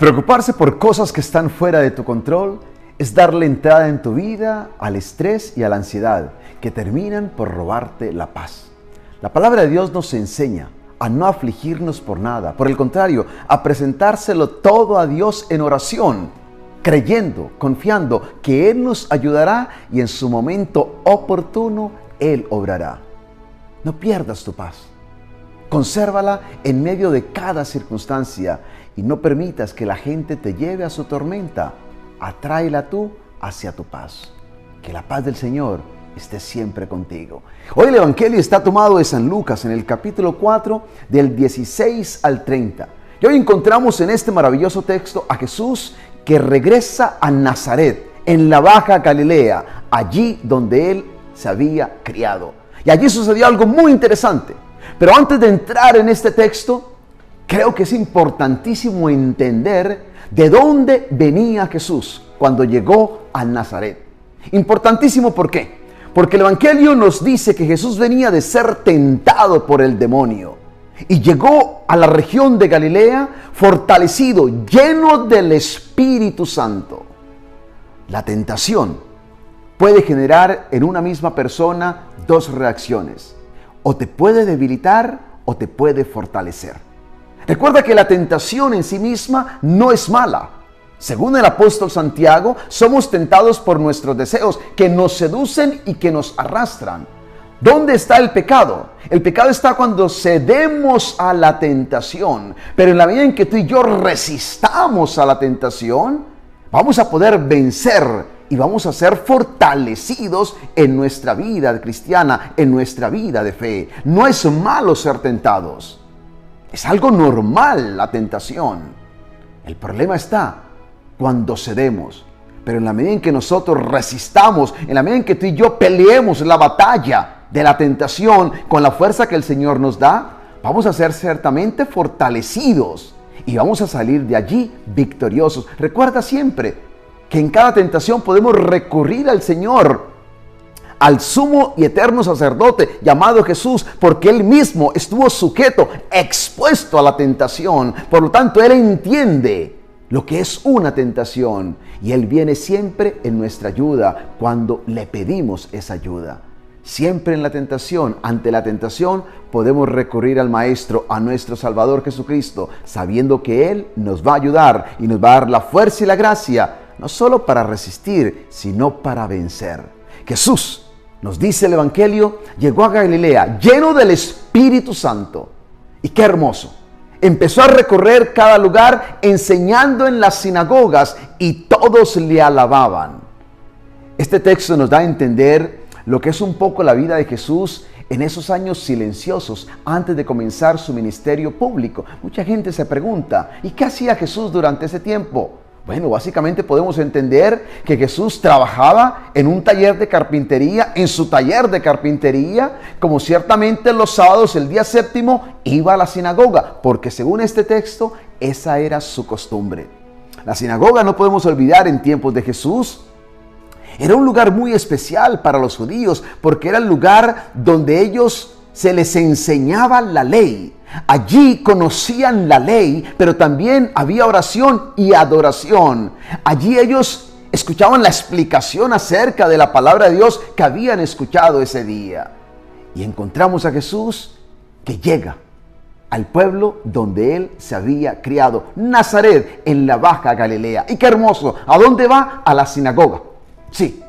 Preocuparse por cosas que están fuera de tu control es darle entrada en tu vida al estrés y a la ansiedad, que terminan por robarte la paz. La palabra de Dios nos enseña a no afligirnos por nada, por el contrario, a presentárselo todo a Dios en oración, creyendo, confiando que Él nos ayudará y en su momento oportuno Él obrará. No pierdas tu paz. Consérvala en medio de cada circunstancia y no permitas que la gente te lleve a su tormenta. Atráela tú hacia tu paz. Que la paz del Señor esté siempre contigo. Hoy el Evangelio está tomado de San Lucas en el capítulo 4 del 16 al 30. Y hoy encontramos en este maravilloso texto a Jesús que regresa a Nazaret, en la Baja Galilea, allí donde Él se había criado. Y allí sucedió algo muy interesante. Pero antes de entrar en este texto, creo que es importantísimo entender de dónde venía Jesús cuando llegó a Nazaret. Importantísimo, ¿por qué? Porque el Evangelio nos dice que Jesús venía de ser tentado por el demonio y llegó a la región de Galilea fortalecido, lleno del Espíritu Santo. La tentación puede generar en una misma persona dos reacciones. O te puede debilitar o te puede fortalecer. Recuerda que la tentación en sí misma no es mala. Según el apóstol Santiago, somos tentados por nuestros deseos que nos seducen y que nos arrastran. ¿Dónde está el pecado? El pecado está cuando cedemos a la tentación. Pero en la medida en que tú y yo resistamos a la tentación, vamos a poder vencer y vamos a ser fortalecidos en nuestra vida cristiana, en nuestra vida de fe. No es malo ser tentados. Es algo normal la tentación. El problema está cuando cedemos. Pero en la medida en que nosotros resistamos, en la medida en que tú y yo peleemos la batalla de la tentación con la fuerza que el Señor nos da, vamos a ser ciertamente fortalecidos y vamos a salir de allí victoriosos. Recuerda siempre que en cada tentación podemos recurrir al Señor, al sumo y eterno sacerdote llamado Jesús, porque Él mismo estuvo sujeto, expuesto a la tentación. Por lo tanto, Él entiende lo que es una tentación y Él viene siempre en nuestra ayuda cuando le pedimos esa ayuda. Siempre en la tentación, ante la tentación, podemos recurrir al Maestro, a nuestro Salvador Jesucristo, sabiendo que Él nos va a ayudar y nos va a dar la fuerza y la gracia, no solo para resistir, sino para vencer. Jesús, nos dice el Evangelio, llegó a Galilea lleno del Espíritu Santo. Y qué hermoso. Empezó a recorrer cada lugar enseñando en las sinagogas y todos le alababan. Este texto nos da a entender lo que es un poco la vida de Jesús en esos años silenciosos antes de comenzar su ministerio público. Mucha gente se pregunta, ¿y qué hacía Jesús durante ese tiempo? Bueno, básicamente podemos entender que Jesús trabajaba en un taller de carpintería, en su taller de carpintería, como ciertamente los sábados, el día séptimo, iba a la sinagoga, porque según este texto, esa era su costumbre. La sinagoga, no podemos olvidar, en tiempos de Jesús, era un lugar muy especial para los judíos, porque era el lugar donde ellos se les enseñaba la ley. Allí conocían la ley, pero también había oración y adoración. Allí ellos escuchaban la explicación acerca de la palabra de Dios que habían escuchado ese día. Y encontramos a Jesús que llega al pueblo donde Él se había criado, Nazaret, en la Baja Galilea. Y qué hermoso, ¿a dónde va? A la sinagoga. Sí,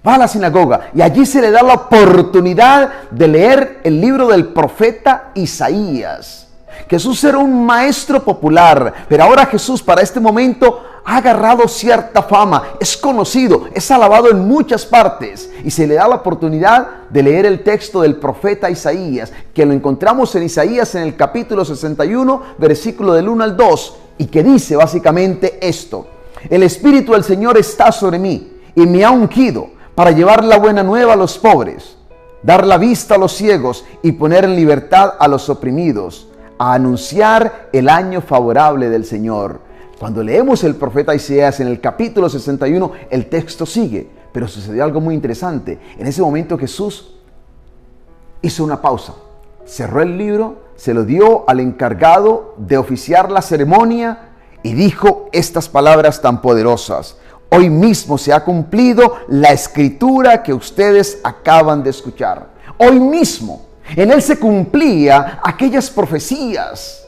va a la sinagoga y allí se le da la oportunidad de leer el libro del profeta Isaías. Jesús era un maestro popular, pero ahora Jesús para este momento ha agarrado cierta fama, es conocido, es alabado en muchas partes y se le da la oportunidad de leer el texto del profeta Isaías, que lo encontramos en Isaías en el capítulo 61, versículo del 1 al 2, y que dice básicamente esto: el Espíritu del Señor está sobre mí y me ha ungido para llevar la buena nueva a los pobres, dar la vista a los ciegos y poner en libertad a los oprimidos, a anunciar el año favorable del Señor. Cuando leemos el profeta Isaías en el capítulo 61, el texto sigue, pero sucedió algo muy interesante. En ese momento Jesús hizo una pausa, cerró el libro, se lo dio al encargado de oficiar la ceremonia y dijo estas palabras tan poderosas: hoy mismo se ha cumplido la escritura que ustedes acaban de escuchar. Hoy mismo, en Él se cumplía aquellas profecías.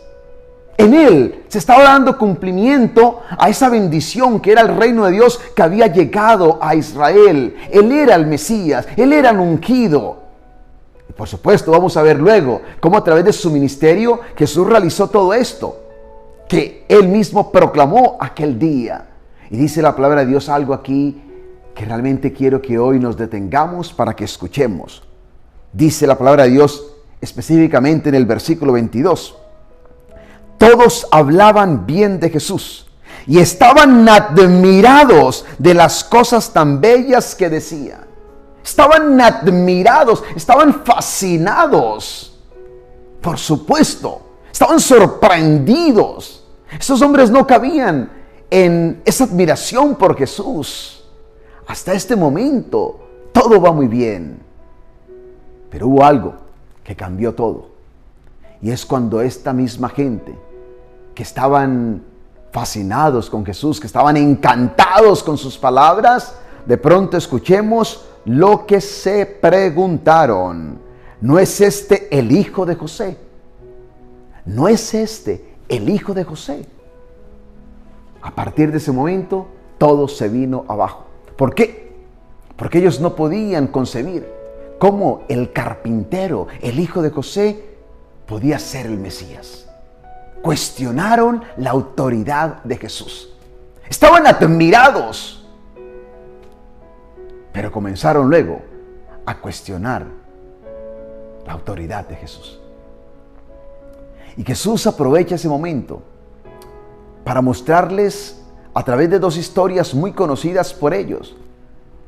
En Él se estaba dando cumplimiento a esa bendición que era el reino de Dios que había llegado a Israel. Él era el Mesías, Él era el ungido. Y por supuesto vamos a ver luego cómo a través de su ministerio Jesús realizó todo esto que Él mismo proclamó aquel día. Y dice la palabra de Dios algo aquí que realmente quiero que hoy nos detengamos para que escuchemos. Dice la palabra de Dios específicamente en el versículo 22. Todos hablaban bien de Jesús y estaban admirados de las cosas tan bellas que decía. Estaban admirados, estaban fascinados. Por supuesto, estaban sorprendidos. Esos hombres no cabían en esa admiración por Jesús. Hasta este momento, todo va muy bien. Pero hubo algo que cambió todo. Y es cuando esta misma gente que estaban fascinados con Jesús, que estaban encantados con sus palabras, de pronto escuchemos lo que se preguntaron. ¿No es este el hijo de José? ¿No es este el hijo de José? A partir de ese momento, todo se vino abajo. ¿Por qué? Porque ellos no podían concebir cómo el carpintero, el hijo de José, podía ser el Mesías. Cuestionaron la autoridad de Jesús. Estaban admirados, pero comenzaron luego a cuestionar la autoridad de Jesús. Y Jesús aprovecha ese momento para mostrarles a través de dos historias muy conocidas por ellos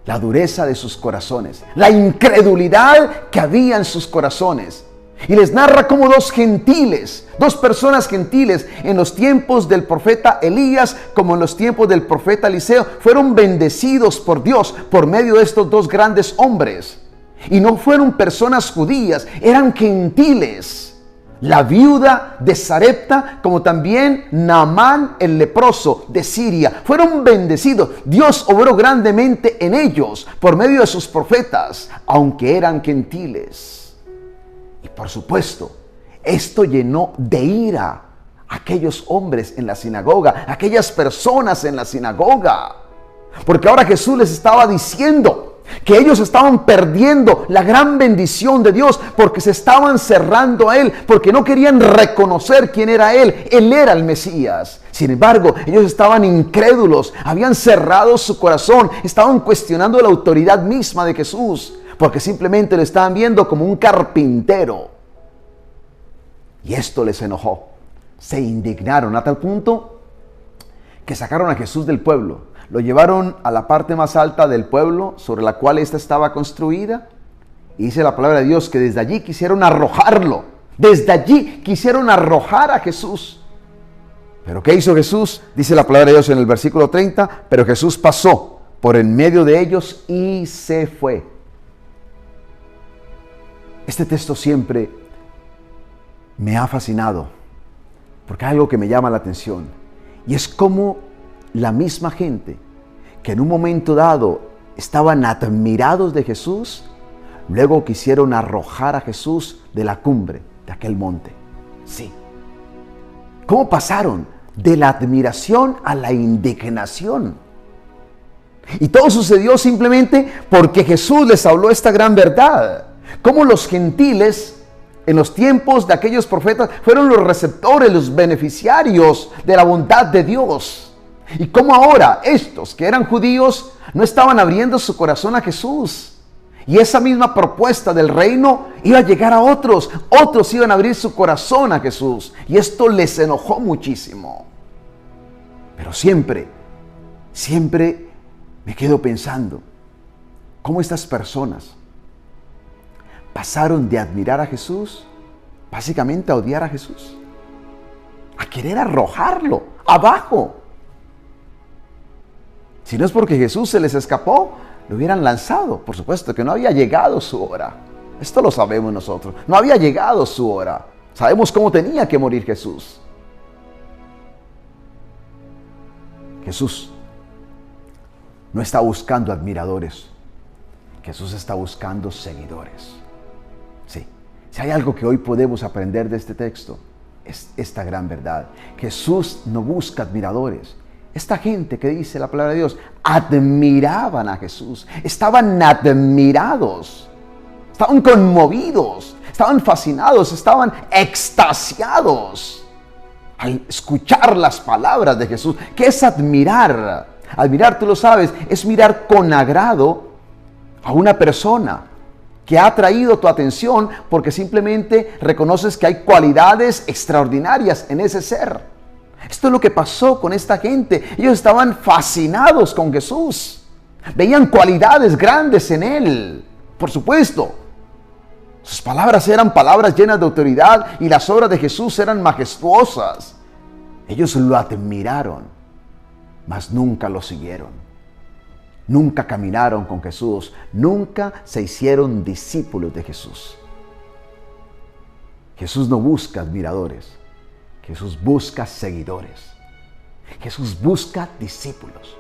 la dureza de sus corazones, la incredulidad que había en sus corazones. Y les narra cómo dos personas gentiles en los tiempos del profeta Elías como en los tiempos del profeta Eliseo fueron bendecidos por Dios por medio de estos dos grandes hombres. Y no fueron personas judías, eran gentiles. La viuda de Sarepta, como también Naamán el leproso de Siria, fueron bendecidos. Dios obró grandemente en ellos por medio de sus profetas, aunque eran gentiles. Y por supuesto, esto llenó de ira a aquellos hombres en la sinagoga, a aquellas personas en la sinagoga. Porque ahora Jesús les estaba diciendo que ellos estaban perdiendo la gran bendición de Dios porque se estaban cerrando a Él, porque no querían reconocer quién era Él. Él era el Mesías. Sin embargo, ellos estaban incrédulos, habían cerrado su corazón, estaban cuestionando la autoridad misma de Jesús, porque simplemente lo estaban viendo como un carpintero. Y esto les enojó. Se indignaron a tal punto que sacaron a Jesús del pueblo. Lo llevaron a la parte más alta del pueblo, sobre la cual ésta estaba construida. Y dice la palabra de Dios que desde allí quisieron arrojarlo. Desde allí quisieron arrojar a Jesús. ¿Pero qué hizo Jesús? Dice la palabra de Dios en el versículo 30. Pero Jesús pasó por en medio de ellos y se fue. Este texto siempre me ha fascinado, porque hay algo que me llama la atención, y es como la misma gente que en un momento dado estaban admirados de Jesús, luego quisieron arrojar a Jesús de la cumbre de aquel monte. Sí. ¿Cómo pasaron de la admiración a la indignación? Y todo sucedió simplemente porque Jesús les habló esta gran verdad. Cómo los gentiles en los tiempos de aquellos profetas fueron los receptores, los beneficiarios de la bondad de Dios. Y cómo ahora estos que eran judíos no estaban abriendo su corazón a Jesús. Y esa misma propuesta del reino iba a llegar a otros. Otros iban a abrir su corazón a Jesús. Y esto les enojó muchísimo. Pero siempre me quedo pensando cómo estas personas pasaron de admirar a Jesús, básicamente a odiar a Jesús, a querer arrojarlo abajo. Si no es porque Jesús se les escapó, lo hubieran lanzado. Por supuesto que no había llegado su hora. Esto lo sabemos nosotros. No había llegado su hora. Sabemos cómo tenía que morir Jesús. Jesús no está buscando admiradores. Jesús está buscando seguidores. Sí, si hay algo que hoy podemos aprender de este texto, es esta gran verdad. Jesús no busca admiradores. Esta gente que dice la palabra de Dios, admiraban a Jesús. Estaban admirados. Estaban conmovidos. Estaban fascinados. Estaban extasiados al escuchar las palabras de Jesús. ¿Qué es admirar? Admirar, tú lo sabes, es mirar con agrado a una persona que ha atraído tu atención porque simplemente reconoces que hay cualidades extraordinarias en ese ser. Esto es lo que pasó con esta gente. Ellos estaban fascinados con Jesús. Veían cualidades grandes en Él. Por supuesto, sus palabras eran palabras llenas de autoridad y las obras de Jesús eran majestuosas. Ellos lo admiraron, mas nunca lo siguieron. Nunca caminaron con Jesús. Nunca se hicieron discípulos de Jesús. Jesús no busca admiradores. Jesús busca seguidores. Jesús busca discípulos.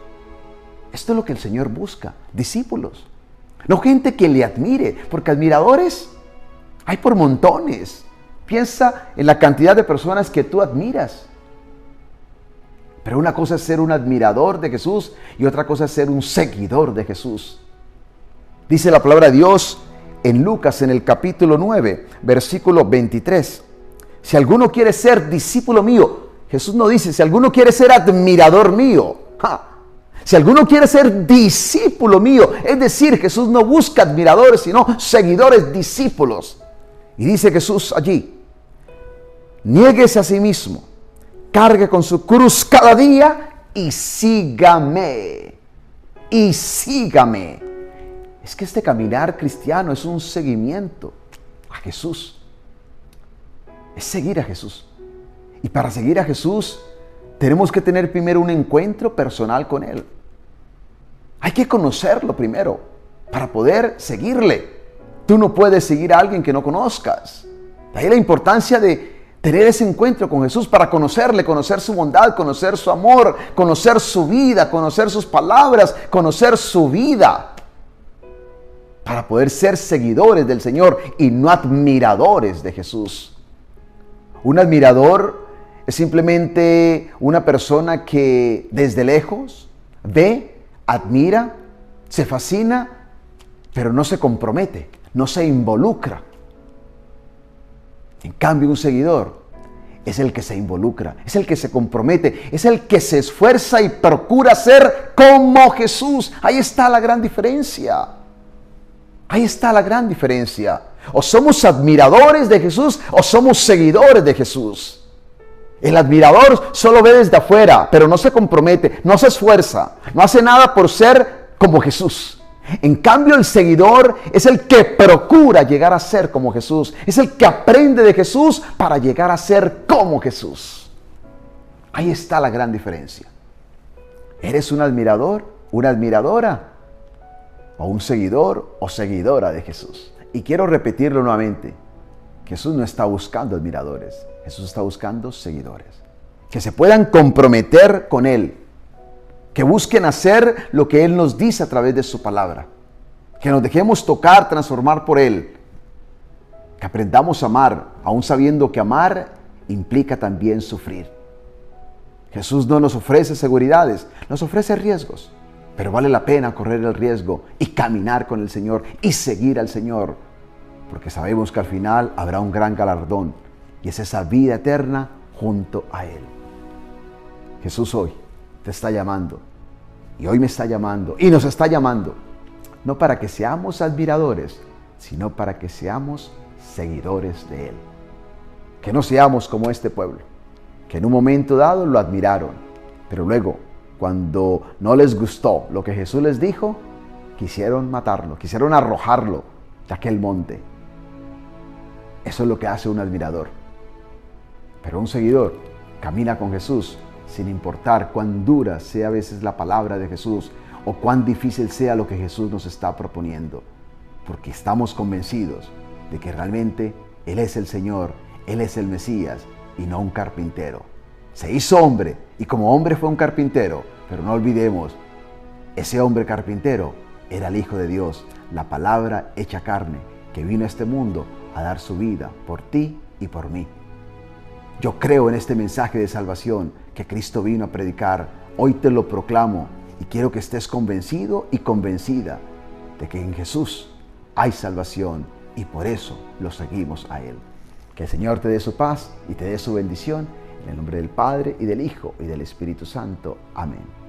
Esto es lo que el Señor busca, discípulos. No gente que le admire, porque admiradores hay por montones. Piensa en la cantidad de personas que tú admiras. Pero una cosa es ser un admirador de Jesús y otra cosa es ser un seguidor de Jesús. Dice la palabra de Dios en Lucas, en el capítulo 9, versículo 23. Si alguno quiere ser discípulo mío, Jesús no dice, si alguno quiere ser admirador mío. Si alguno quiere ser discípulo mío, es decir, Jesús no busca admiradores, sino seguidores, discípulos. Y dice Jesús allí, niéguese a sí mismo, cargue con su cruz cada día y sígame. Y sígame. Es que este caminar cristiano es un seguimiento a Jesús. Es seguir a Jesús. Y para seguir a Jesús, tenemos que tener primero un encuentro personal con Él. Hay que conocerlo primero para poder seguirle. Tú no puedes seguir a alguien que no conozcas. De ahí la importancia de tener ese encuentro con Jesús para conocerle, conocer su bondad, conocer su amor, conocer su vida, conocer sus palabras, conocer su vida. Para poder ser seguidores del Señor y no admiradores de Jesús. Un admirador es simplemente una persona que desde lejos ve, admira, se fascina, pero no se compromete, no se involucra. En cambio, un seguidor es el que se involucra, es el que se compromete, es el que se esfuerza y procura ser como Jesús. Ahí está la gran diferencia. Ahí está la gran diferencia. O somos admiradores de Jesús o somos seguidores de Jesús. El admirador solo ve desde afuera, pero no se compromete, no se esfuerza, no hace nada por ser como Jesús. En cambio, el seguidor es el que procura llegar a ser como Jesús. Es el que aprende de Jesús para llegar a ser como Jesús. Ahí está la gran diferencia. ¿Eres un admirador, una admiradora? ¿O un seguidor o seguidora de Jesús? Y quiero repetirlo nuevamente. Jesús no está buscando admiradores. Jesús está buscando seguidores. Que se puedan comprometer con Él. Que busquen hacer lo que Él nos dice a través de su palabra. Que nos dejemos tocar, transformar por Él. Que aprendamos a amar, aún sabiendo que amar implica también sufrir. Jesús no nos ofrece seguridades, nos ofrece riesgos. Pero vale la pena correr el riesgo y caminar con el Señor y seguir al Señor. Porque sabemos que al final habrá un gran galardón. Y es esa vida eterna junto a Él. Jesús hoy te está llamando. Y hoy me está llamando. Y nos está llamando. No para que seamos admiradores, sino para que seamos seguidores de Él. Que no seamos como este pueblo. Que en un momento dado lo admiraron. Pero luego, cuando no les gustó lo que Jesús les dijo, quisieron matarlo, quisieron arrojarlo de aquel monte. Eso es lo que hace un admirador. Pero un seguidor camina con Jesús sin importar cuán dura sea a veces la palabra de Jesús o cuán difícil sea lo que Jesús nos está proponiendo. Porque estamos convencidos de que realmente Él es el Señor, Él es el Mesías y no un carpintero. Se hizo hombre y como hombre fue un carpintero, Pero no olvidemos, ese hombre carpintero era el Hijo de Dios, la palabra hecha carne, que vino a este mundo a dar su vida por ti y por mí. Yo creo en este mensaje de salvación que Cristo vino a predicar. Hoy te lo proclamo y quiero que estés convencido y convencida de que en Jesús hay salvación y por eso lo seguimos a Él. Que el Señor te dé su paz y te dé su bendición. En el nombre del Padre, y del Hijo, y del Espíritu Santo. Amén.